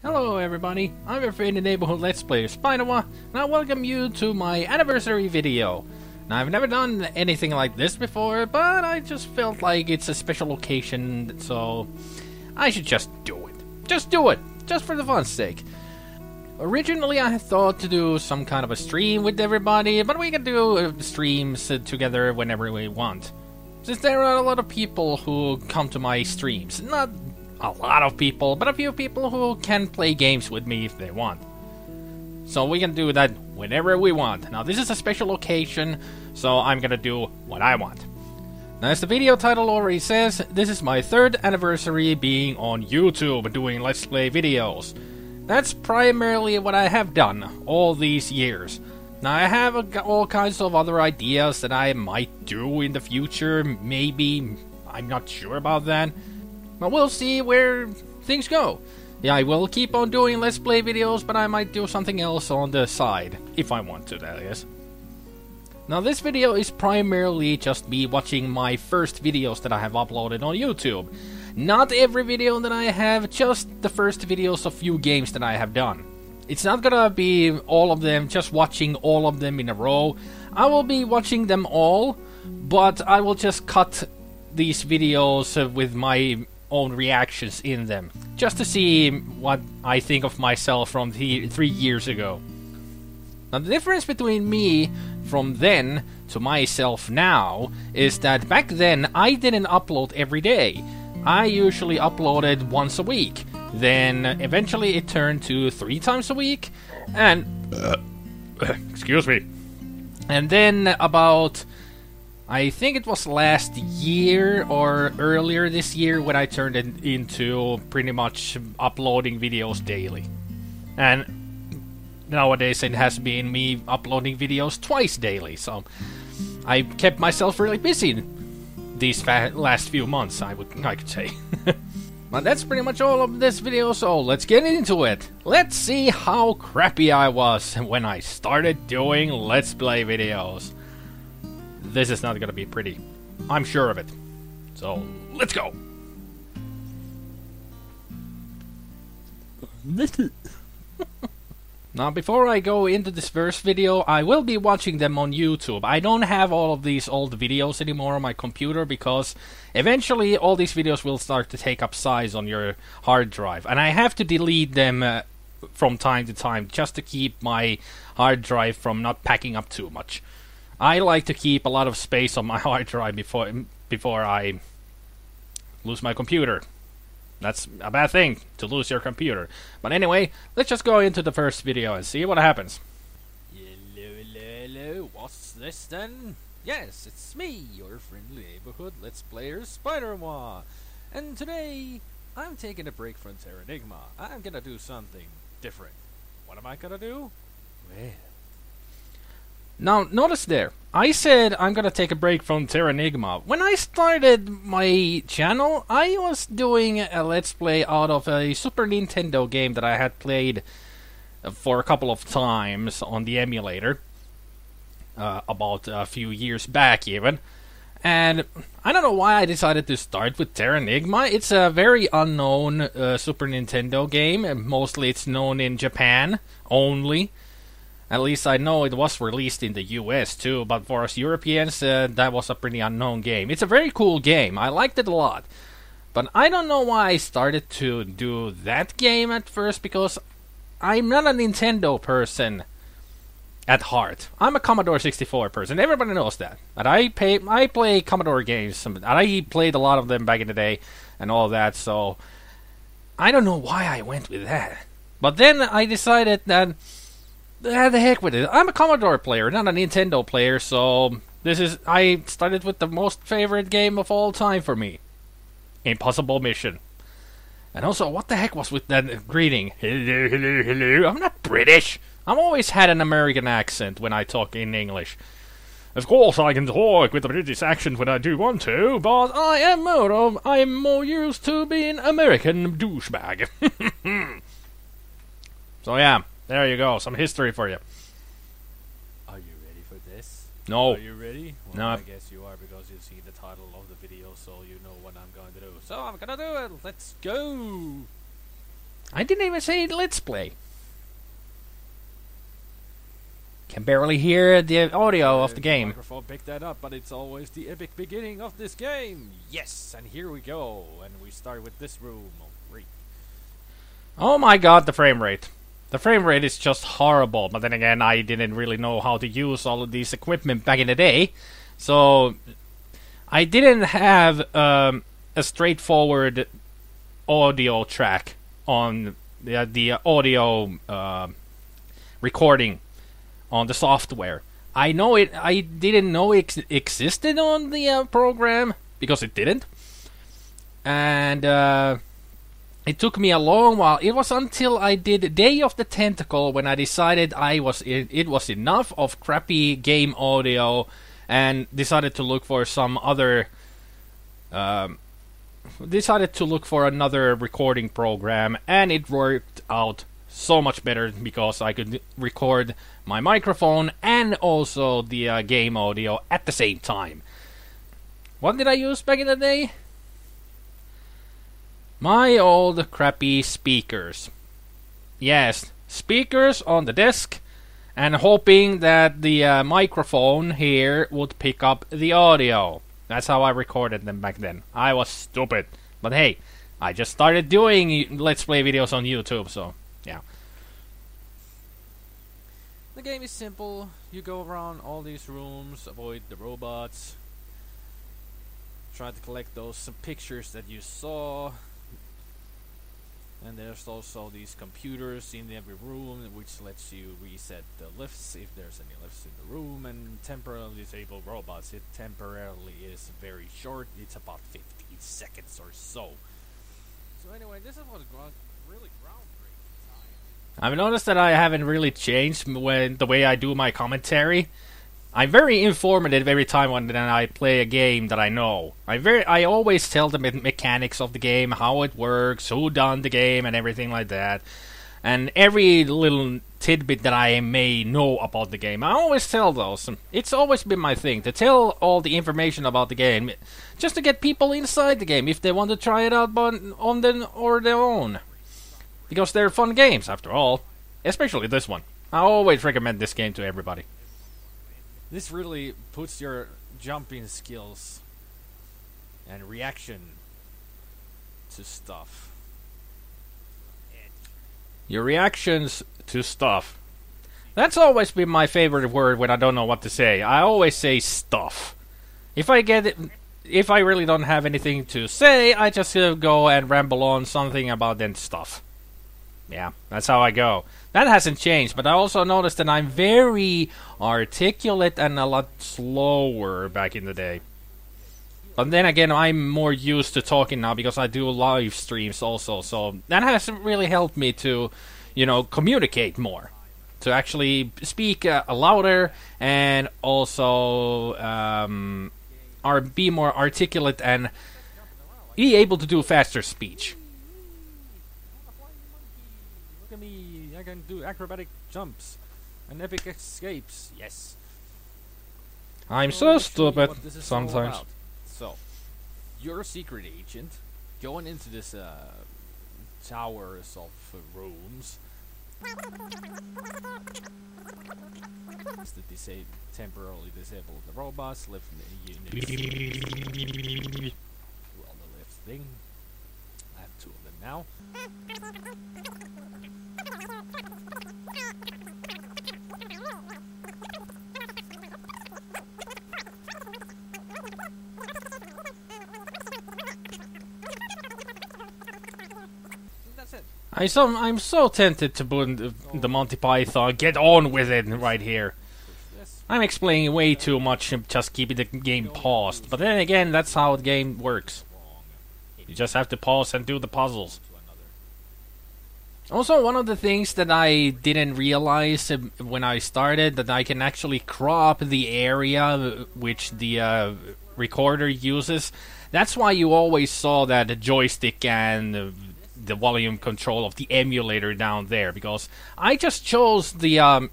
Hello everybody, I'm your friend in the neighborhood Let's Player SpiderMwa, and I welcome you to my anniversary video. Now I've never done anything like this before, but I just felt like it's a special occasion, so I should just do it. Just do it! Just for the fun's sake. Originally I had thought to do some kind of a stream with everybody, but we can do streams together whenever we want. Since there are a lot of people who come to my streams, not a lot of people, but a few people who can play games with me if they want. So we can do that whenever we want. Now this is a special occasion, so I'm gonna do what I want. Now as the video title already says, this is my 3rd anniversary being on YouTube doing Let's Play videos. That's primarily what I have done all these years. Now I have all kinds of other ideas that I might do in the future, maybe, I'm not sure about that. But we'll see where things go. Yeah, I will keep on doing Let's Play videos, but I might do something else on the side. If I want to, that is. Now this video is primarily just me watching my first videos that I have uploaded on YouTube. Not every video that I have, just the first videos of few games that I have done. It's not gonna be all of them, just watching all of them in a row. I will be watching them all, but I will just cut these videos with my own reactions in them, just to see what I think of myself from 3 years ago. Now the difference between me from then to myself now is that back then I didn't upload every day. I usually uploaded once a week. Then eventually it turned to 3 times a week, and excuse me. And then about, I think it was last year or earlier this year when I turned it into pretty much uploading videos daily. And nowadays it has been me uploading videos twice daily, so I kept myself really busy these last few months, I could say. But that's pretty much all of this video, so let's get into it. Let's see how crappy I was when I started doing Let's Play videos. This is not gonna be pretty. I'm sure of it. So, let's go! Now, before I go into this first video, I will be watching them on YouTube. I don't have all of these old videos anymore on my computer because eventually all these videos will start to take up size on your hard drive. And I have to delete them from time to time just to keep my hard drive from not packing up too much. I like to keep a lot of space on my hard drive before I lose my computer. That's a bad thing, to lose your computer. But anyway, let's just go into the first video and see what happens. Hello, what's this then? Yes, it's me, your friendly neighborhood Let's Player SpiderMwa. And today, I'm taking a break from SpiderMwa. I'm gonna do something different. What am I gonna do? Well, now, notice there, I said I'm gonna take a break from SpiderMwa. When I started my channel, I was doing a Let's Play out of a Super Nintendo game that I had played for a couple of times on the emulator. About a few years back, even. And I don't know why I decided to start with SpiderMwa. It's a very unknown Super Nintendo game, and mostly it's known in Japan only. At least I know it was released in the US too, but for us Europeans, that was a pretty unknown game. It's a very cool game, I liked it a lot. But I don't know why I started to do that game at first, because I'm not a Nintendo person at heart. I'm a Commodore 64 person, everybody knows that. And I play Commodore games, and I played a lot of them back in the day, and all that, so I don't know why I went with that. But then I decided that the heck with it. I'm a Commodore player, not a Nintendo player, so I started with the most favorite game of all time for me. Impossible Mission. And also, what the heck was with that greeting? Hello, hello, hello. I'm not British. I've always had an American accent when I talk in English. Of course, I can talk with a British accent when I do want to, but I'm more used to being American douchebag. So yeah. There you go, some history for you. Are you ready for this? No. Are you ready? Well, No. I guess you are because you've seen the title of the video, so you know what I'm going to do. So I'm gonna do it. Let's go. I didn't even say let's play. Can barely hear the audio of the game. Microphone picked that up, but it's always the epic beginning of this game. Yes, and here we go, and we start with this room. Oh, great. Oh my god, the frame rate. The frame rate is just horrible, but then again, I didn't really know how to use all of these equipment back in the day, so I didn't have a straightforward audio track on the audio recording on the software. I didn't know it existed on the program, because it didn't, and it took me a long while. It was until I did Day of the Tentacle when I decided it was enough of crappy game audio, and decided to look for some other. Decided to look for another recording program, and it worked out so much better because I could record my microphone and also the game audio at the same time. What did I use back in the day? My old crappy speakers. Yes, speakers on the desk, and hoping that the microphone here would pick up the audio. That's how I recorded them back then. I was stupid. But hey, I just started doing Let's Play videos on YouTube, so yeah. The game is simple. You go around all these rooms, avoid the robots, try to collect some pictures that you saw. And there's also these computers in every room, which lets you reset the lifts if there's any lifts in the room, and temporarily disable robots. It temporarily is very short. It's about 15 seconds or so. So anyway, this is what really groundbreaking. I've noticed that I haven't really changed the way I do my commentary. I'm very informative every time when I play a game that I know. I always tell the mechanics of the game, how it works, who done the game, and everything like that. And every little tidbit that I may know about the game, I always tell those. It's always been my thing to tell all the information about the game, just to get people inside the game if they want to try it out on their own. Because they're fun games, after all. Especially this one. I always recommend this game to everybody. This really puts your jumping skills and reaction to stuff. Your reactions to stuff. That's always been my favorite word when I don't know what to say. I always say stuff. If I really don't have anything to say, I just go and ramble on something about then stuff. Yeah, that's how I go. That hasn't changed, but I also noticed that I'm very articulate and a lot slower back in the day. But then again, I'm more used to talking now because I do live streams also, so that has really helped me to, communicate more. To actually speak louder and also be more articulate and be able to do faster speech. Look at me, I can do acrobatic jumps and epic escapes. Yes. I'm so stupid sometimes. So, you're a secret agent going into this towers of rooms. To temporarily disable the robots, lift the lift thing. I have 2 of them now. That's it. I'm so tempted to put the Monty Python, get on with it right here. I'm explaining way too much and just keeping the game paused. But then again, that's how the game works. You just have to pause and do the puzzles. Also, one of the things that I didn't realize when I started, that I can actually crop the area which the recorder uses. That's why you always saw that joystick and the volume control of the emulator down there, because I just chose the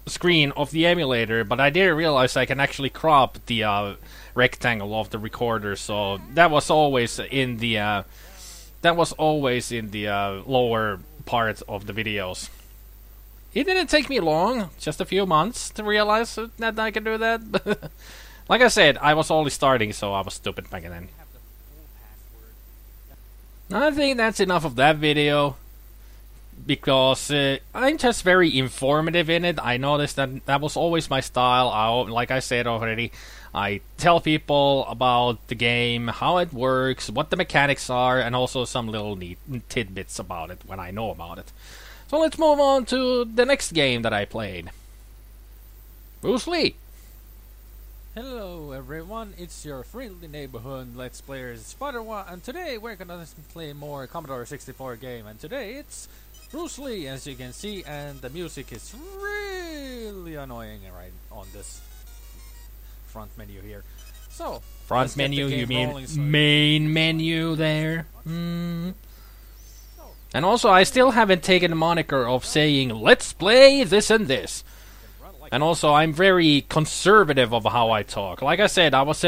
screen of the emulator, but I didn't realize I can actually crop the rectangle of the recorder, so that was always in the lower part of the videos. It didn't take me long, just a few months, to realize that I could do that. Like I said, I was only starting, so I was stupid back then. I think that's enough of that video, because I'm just very informative in it. I noticed that that was always my style. Like I said already, I tell people about the game, how it works, what the mechanics are, and also some little neat tidbits about it when I know about it. So let's move on to the next game that I played. Bruce Lee. Hello everyone, it's your friendly neighborhood Let's Players SpiderMwa, and today we're gonna play more Commodore 64 game, and today it's Bruce Lee, as you can see, and the music is really annoying right on this front menu here. So, front menu, you mean main menu there? And also, I still haven't taken the moniker of saying, let's play this and this. And also, I'm very conservative of how I talk. Like I said, I was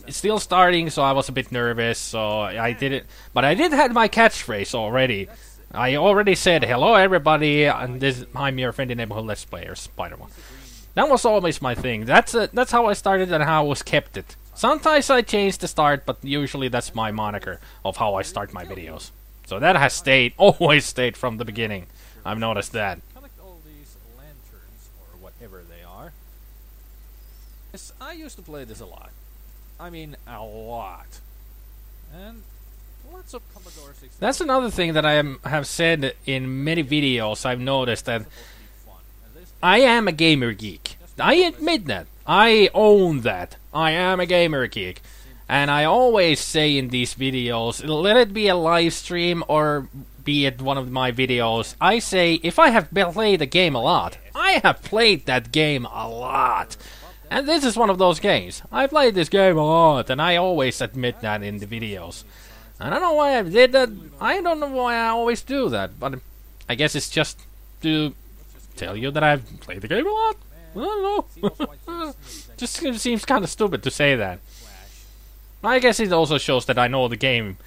still starting, so I was a bit nervous, so I did it. But I did have my catchphrase already. I already said, hello everybody, and I'm your friendly neighborhood Let's Player, SpiderMwa. That was always my thing. That's how I started and how I was kept it. Sometimes I change the start, but usually that's my moniker of how I start my videos. So that has always stayed from the beginning. I've noticed that. Yes, I used to play this a lot. I mean, a lot. And lots of Commodore 64. That's another thing that I have said in many videos. I've noticed that I am a gamer geek. I admit that. I own that. I am a gamer geek. And I always say in these videos, let it be a live stream or be it one of my videos, I say, if I have played the game a lot, I have played that game a lot. And this is one of those games. I played this game a lot, and I always admit that in the videos. I don't know why I did that. I don't know why I always do that, but I guess it's just to tell you that I've played the game a lot. I don't know. Just seems kind of stupid to say that. I guess it also shows that I know the game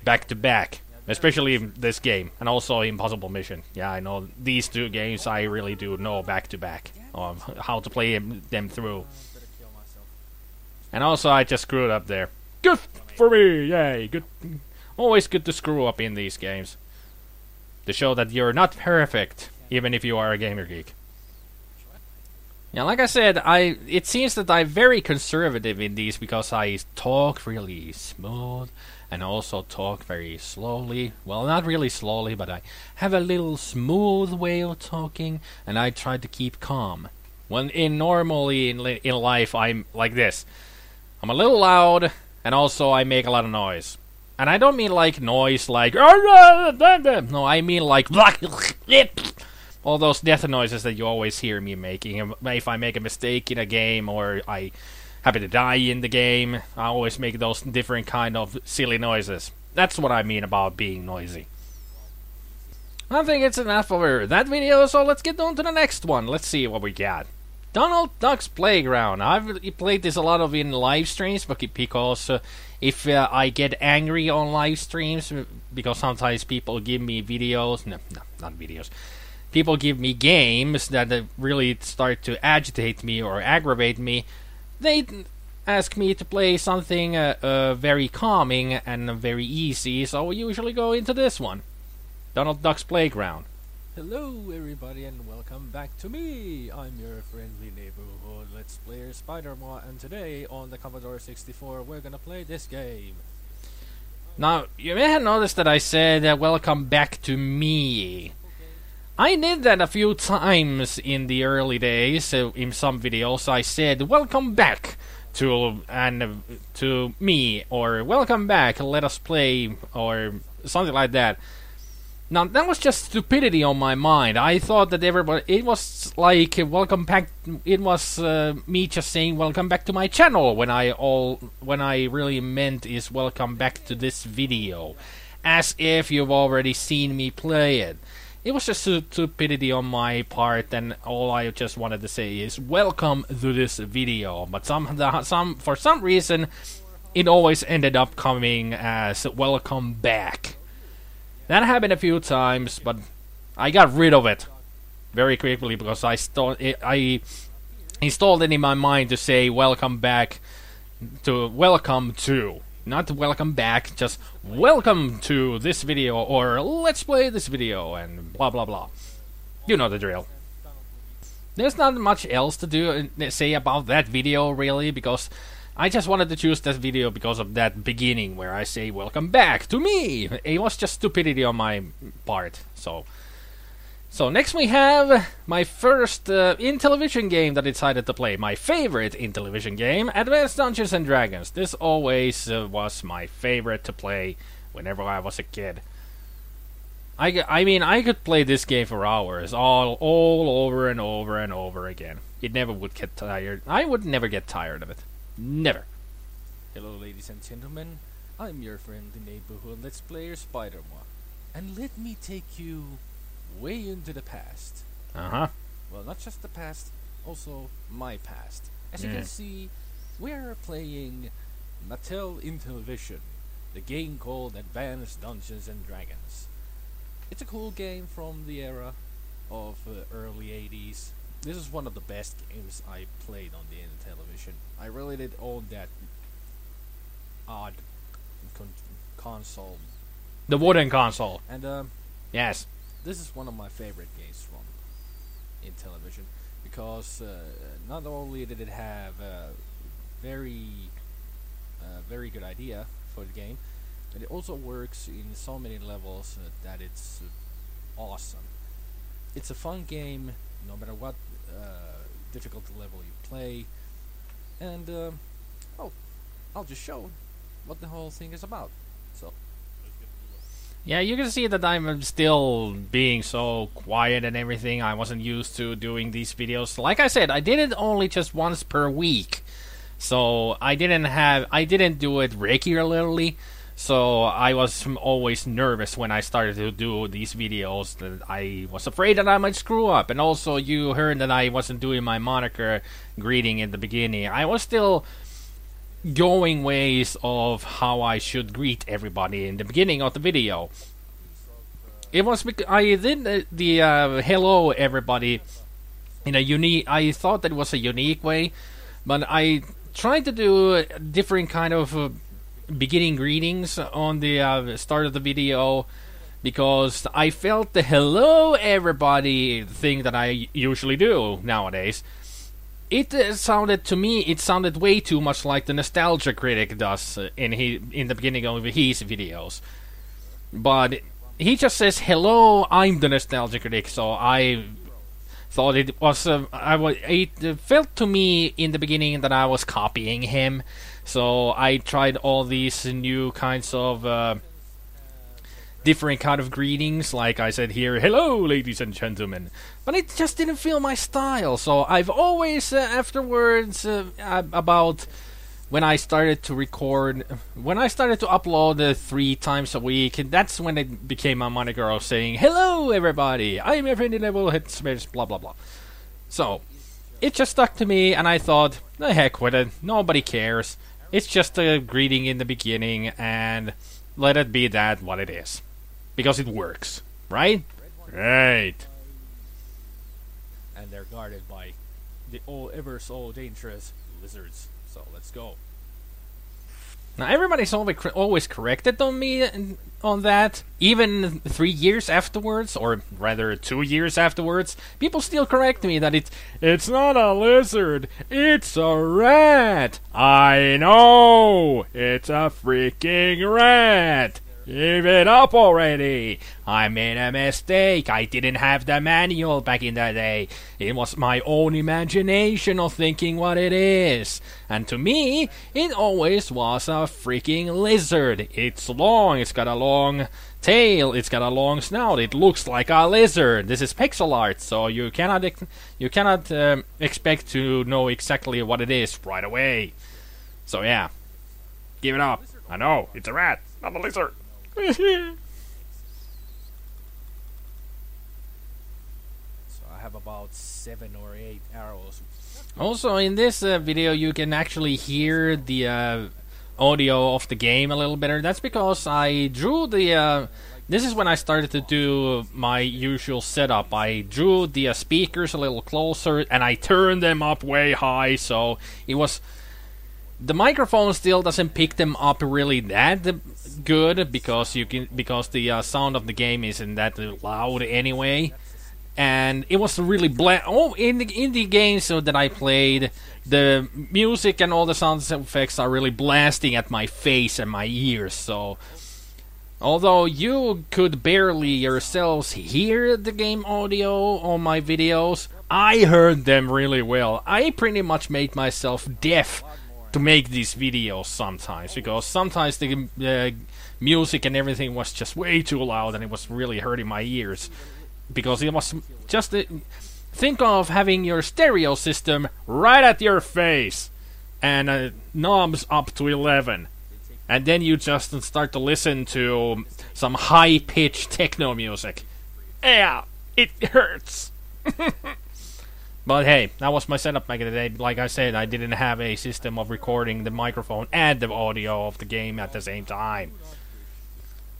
back to back, especially this game, and also Impossible Mission. Yeah, I know these two games I really do know back to back. How to play them through. And also I just screwed up there. Good for me! Yay! Good. Always good to screw up in these games. To show that you're not perfect, even if you are a gamer geek. Yeah, like I said, it seems that I'm very conservative in these because I talk really smooth and also talk very slowly. Well, not really slowly, but I have a little smooth way of talking, and I try to keep calm. When normally in life, I'm like this. I'm a little loud, and also I make a lot of noise. And I don't mean like noise like... No, I mean like... all those death noises that you always hear me making. If I make a mistake in a game, or I happen to die in the game, I always make those different kind of silly noises. That's what I mean about being noisy. I think it's enough for that video, so let's get on to the next one. Let's see what we got. Donald Duck's Playground. I've played this a lot of in live streams, because if I get angry on live streams, because sometimes people give me videos, no, not videos. People give me games that really start to agitate me or aggravate me. They ask me to play something very calming and very easy, so we usually go into this one. Donald Duck's Playground. Hello everybody and welcome back to me. I'm your friendly neighborhood Let's Player SpiderMwa, and today on the Commodore 64 we're gonna play this game. Now, you may have noticed that I said welcome back to me. I did that a few times in the early days. In some videos I said welcome back to me, or welcome back, let us play, or something like that. Now that was just stupidity on my mind. I thought that everybody, it was like welcome back, it was me just saying welcome back to my channel, when I really meant is welcome back to this video, as if you've already seen me play it. It was just stupidity on my part, and all I just wanted to say is welcome to this video. But for some reason, it always ended up coming as welcome back. That happened a few times, but I got rid of it very quickly because I installed it in my mind to say welcome back to welcome to. Not welcome back, just welcome to this video or let's play this video and blah blah blah. You know the drill. There's not much else to do say about that video really, because I just wanted to choose that video because of that beginning where I say welcome back to me. It was just stupidity on my part. So next we have my first Intellivision game that I decided to play. My favorite Intellivision game, Advanced Dungeons and Dragons. This always was my favorite to play whenever I was a kid. I mean, I could play this game for hours, all over and over and over again. It never would get tired. I would never get tired of it. Never. Hello, ladies and gentlemen. I'm your friendly neighborhood Let's Player SpiderMwa, and let me take you way into the past. Well, not just the past, also my past. As you can see, we're playing Mattel Intellivision, the game called Advanced Dungeons and Dragons. It's a cool game from the era of early 80s. This is one of the best games I played on the Intellivision. I really did own that odd console. The wooden console. And yes. This is one of my favorite games from Intellivision because not only did it have a very good idea for the game, but it also works in so many levels that it's awesome. It's a fun game no matter what difficulty level you play, and I'll just show what the whole thing is about. So. Yeah, you can see that I'm still being so quiet and everything. I wasn't used to doing these videos. Like I said, I did it only just once per week. So I didn't do it regularly. So I was always nervous when I started to do these videos. That I was afraid that I might screw up. And also you heard that I wasn't doing my moniker greeting in the beginning. I was still going ways of how I should greet everybody in the beginning of the video. It was because I did the hello everybody in a unique. I thought that was a unique way, but I tried to do a different kind of beginning greetings on the start of the video because I felt the hello everybody thing that I usually do nowadays. It sounded to me. It sounded way too much like the Nostalgia Critic does in the beginning of his videos. But he just says, "Hello, I'm the Nostalgia Critic." So I thought it was. It felt to me in the beginning that I was copying him. So I tried all these new kinds of different kind of greetings, like I said here, "Hello, ladies and gentlemen," but it just didn't feel my style. So I've always afterwards about when I started to record, when I started to upload 3 times a week, that's when it became my moniker of saying, "Hello, everybody, I'm your friendly level hit space, blah blah blah." So it just stuck to me, and I thought, the heck with it, nobody cares. It's just a greeting in the beginning, and let it be that what it is. Because it works, right? Right. And they're guarded by the ever so dangerous lizards. So let's go. Now everybody's always corrected on me on that. Even 3 years afterwards, or rather 2 years afterwards, people still correct me that it's not a lizard, it's a rat. I know, it's a freaking rat. Give it up already! I made a mistake. I didn't have the manual back in the day. It was my own imagination of thinking what it is. And to me, it always was a freaking lizard. It's long, it's got a long tail, it's got a long snout, it looks like a lizard. This is pixel art, so you cannot expect to know exactly what it is right away. So yeah, give it up. I know, it's a rat, not a lizard. So I have about 7 or 8 arrows. Also, in this video, you can actually hear the audio of the game a little better. That's because I drew the... this is when I started to do my usual setup. I drew the speakers a little closer, and I turned them up way high, so it was... The microphone still doesn't pick them up really that good, because the sound of the game isn't that loud anyway. And it was really in the games that I played, the music and all the sound effects are really blasting at my face and my ears. So, although you could barely yourselves hear the game audio on my videos, I heard them really well. I pretty much made myself deaf to make these videos sometimes, because sometimes the music and everything was just way too loud and it was really hurting my ears. Because it was just... think of having your stereo system right at your face, and knobs up to 11. And then you just start to listen to some high-pitched techno music. Yeah, it hurts! But hey, that was my setup back in the day. Like I said, I didn't have a system of recording the microphone and the audio of the game at the same time.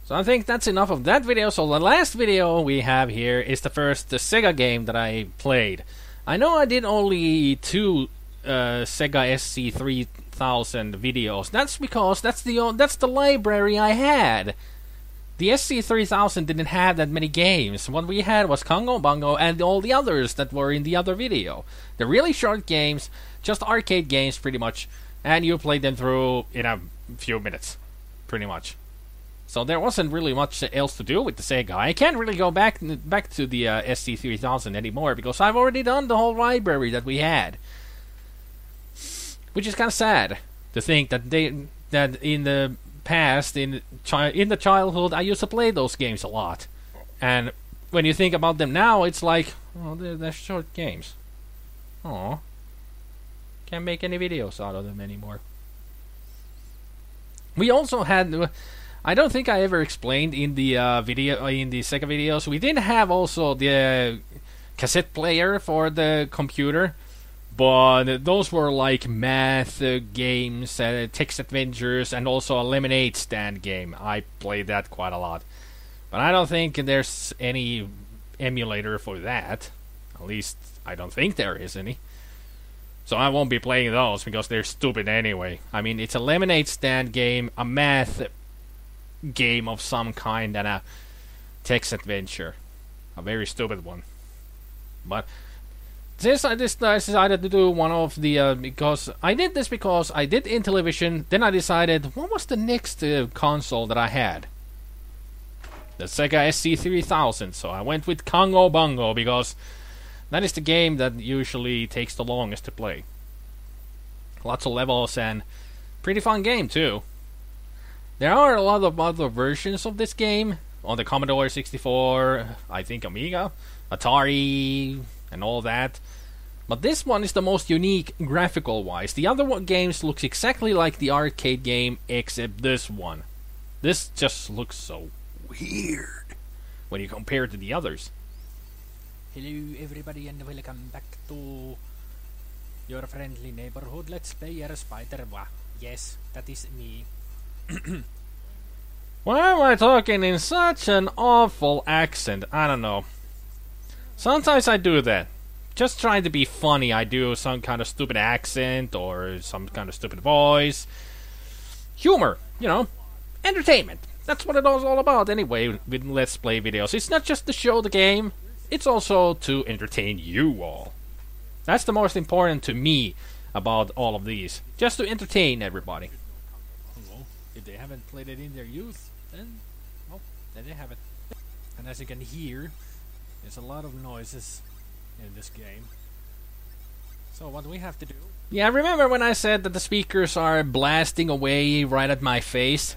So I think that's enough of that video. So the last video we have here is the Sega game that I played. I know I did only 2 Sega SC3000 videos. That's because that's the library I had. The SC3000 didn't have that many games. What we had was Congo Bongo and all the others that were in the other video. They're really short games, just arcade games pretty much, and you played them through in a few minutes, pretty much. So there wasn't really much else to do with the Sega. I can't really go back to the SC3000 anymore, because I've already done the whole library that we had. Which is kind of sad to think that in the past, in the childhood, I used to play those games a lot. And when you think about them now, it's like, oh, they're short games. Aw. Can't make any videos out of them anymore. We also had... I don't think I ever explained in the in the Sega videos. We did have also the cassette player for the computer, but those were like math games, text adventures, and also a lemonade stand game. I played that quite a lot, but I don't think there's any emulator for that. At least I don't think there is any. So I won't be playing those because they're stupid anyway. I mean, it's a lemonade stand game, a math game of some kind, and a text adventure, a very stupid one. But this I decided to do one of the because I did Intellivision. Then I decided, what was the next console that I had? The Sega SC3000. So I went with Congo Bongo, because that is the game that usually takes the longest to play. Lots of levels and pretty fun game too. There are a lot of other versions of this game on the Commodore 64, I think Amiga, Atari, and all that. But this one is the most unique graphical-wise. The other games looks exactly like the arcade game, except this one. This just looks so weird when you compare it to the others. Hello everybody and welcome back to your friendly neighborhood Let's Player SpiderMwa. Yes, that is me. Why am I talking in such an awful accent? I don't know. Sometimes I do that. Just trying to be funny, I do some kind of stupid accent or some kind of stupid voice. Humor, you know. Entertainment. That's what it was all about anyway with Let's Play videos. It's not just to show the game, it's also to entertain you all. That's the most important to me about all of these. Just to entertain everybody. If they haven't played it in their youth, then, well, then they have it. And as you can hear, there's a lot of noises in this game. So what do we have to do? Yeah, remember when I said that the speakers are blasting away right at my face?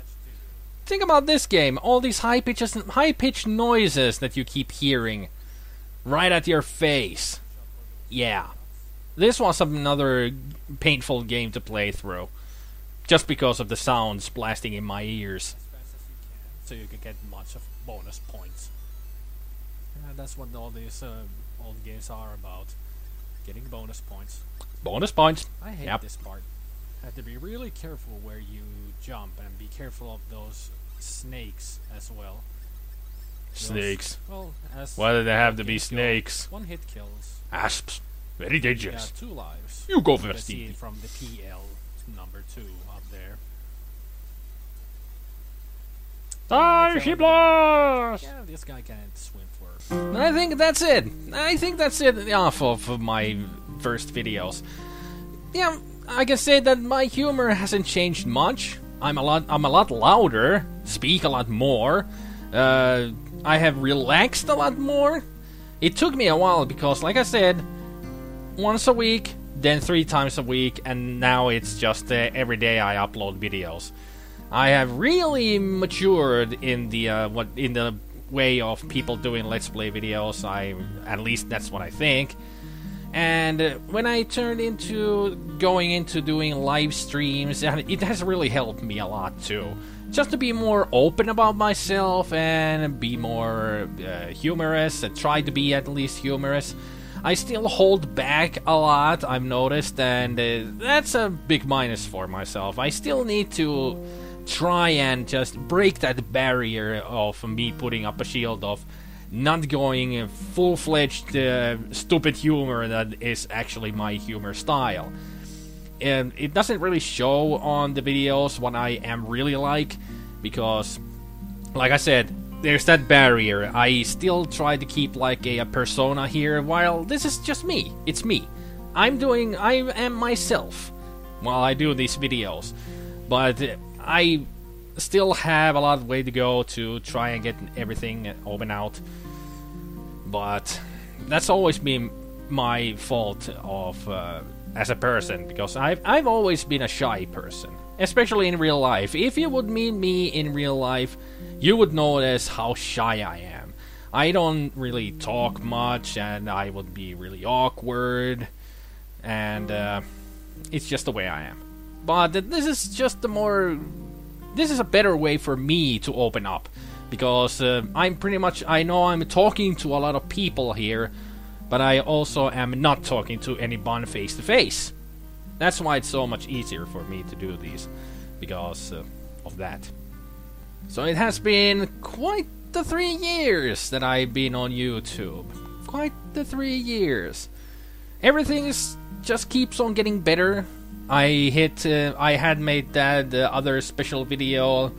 Think about this game. All these high-pitched noises that you keep hearing right at your face. Yeah. This was another painful game to play through. Just because of the sounds blasting in my ears. As fast as you can, so you can get much of bonus points. That's what all these old games are about. Getting bonus points. Bonus points. I hate this part. have to be really careful where you jump, and be careful of those snakes as well. Snakes. Well, as Why do they have to be snakes? One hit kills. Asps. Very dangerous. Yeah, 2 lives. You go You first, see Stevie. it from the PL number 2 up there. Die, she blows! Yeah, this guy can't swim for. I think that's it. I think that's it for my first videos. Yeah, I can say that my humor hasn't changed much. I'm a lot louder, speak a lot more. I have relaxed a lot more. It took me a while because, like I said, once a week, then 3 times a week, and now it's just every day I upload videos. I have really matured in the way of people doing Let's Play videos. At least that's what I think. And when I turned into going into doing live streams, it has really helped me a lot too. Just to be more open about myself and be more humorous, and try to be at least humorous. I still hold back a lot, I've noticed, and that's a big minus for myself. I still need to try and just break that barrier of me putting up a shield of not going full-fledged stupid humor that is actually my humor style. And it doesn't really show on the videos what I am really like, because, like I said, there's that barrier. I still try to keep like a persona here, while this is just me. It's me. I am myself while I do these videos. But I still have a lot of way to go to try and get everything open out. But that's always been my fault of as a person, because I've always been a shy person, especially in real life. If you would meet me in real life, you would notice how shy I am. I don't really talk much, and I would be really awkward, and it's just the way I am. But this is just this is a better way for me to open up, because I know I'm talking to a lot of people here, but I also am not talking to anyone face to face. That's why it's so much easier for me to do these, because of that. So it has been quite the 3 years that I've been on YouTube. Quite the 3 years. Everything just keeps on getting better. I had made that other special video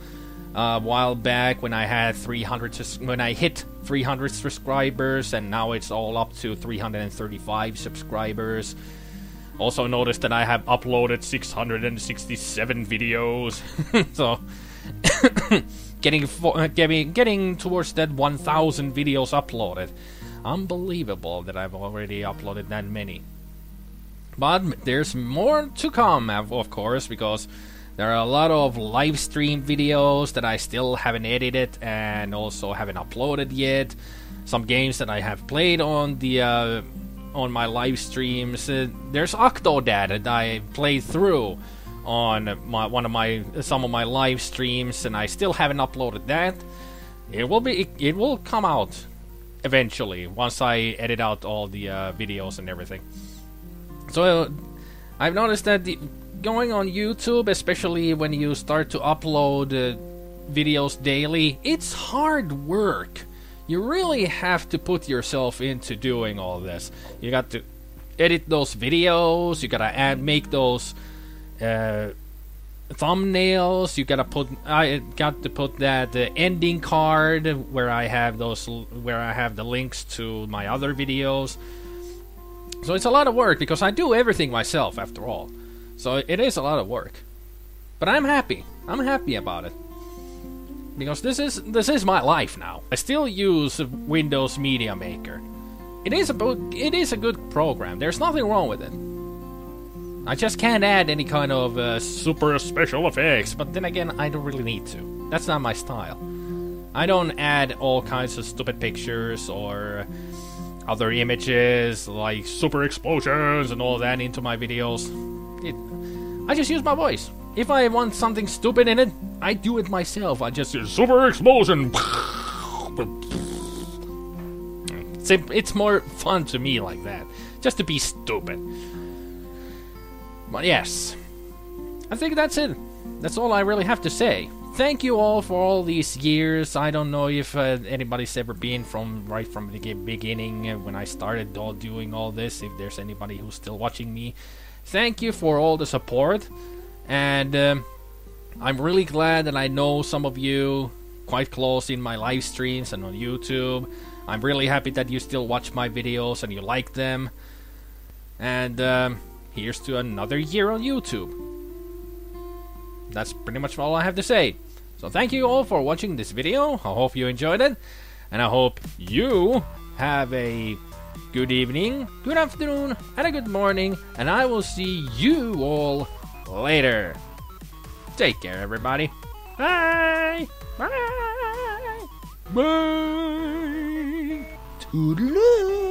a while back when I had when I hit 300 subscribers, and now it's all up to 335 subscribers. Also noticed that I have uploaded 667 videos. So getting towards that 1,000 videos uploaded. Unbelievable that I've already uploaded that many. But there's more to come, of course, because there are a lot of live stream videos that I still haven't edited and also haven't uploaded yet. Some games that I have played on on my live streams. There's Octodad that I played through on some of my live streams, and I still haven't uploaded that. It will come out eventually once I edit out all the videos and everything. So I've noticed that going on YouTube, especially when you start to upload videos daily, it's hard work. You really have to put yourself into doing all this. You got to edit those videos, you gotta make those thumbnails, I got to put that ending card where I have the links to my other videos. So it's a lot of work, because I do everything myself after all. So it is a lot of work. But I'm happy. I'm happy about it. Because this is my life now. I still use Windows Media Maker. It is a good program. There's nothing wrong with it. I just can't add any kind of super special effects, but then again, I don't really need to. That's not my style. I don't add all kinds of stupid pictures or other images like super explosions and all that into my videos. I just use my voice. If I want something stupid in it, I do it myself. I just use super explosion. It's more fun to me like that, just to be stupid. But yes, I think that's it. That's all I really have to say. Thank you all for all these years. I don't know if anybody's ever been right from the beginning when I started doing all this, if there's anybody who's still watching me. Thank you for all the support, and I'm really glad that I know some of you quite close in my live streams and on YouTube. I'm really happy that you still watch my videos and you like them. And here's to another year on YouTube. That's pretty much all I have to say. So thank you all for watching this video. I hope you enjoyed it, and I hope you have a good evening, good afternoon, and a good morning, and I will see you all later. Take care, everybody. Bye! Bye! Bye! Toodaloo!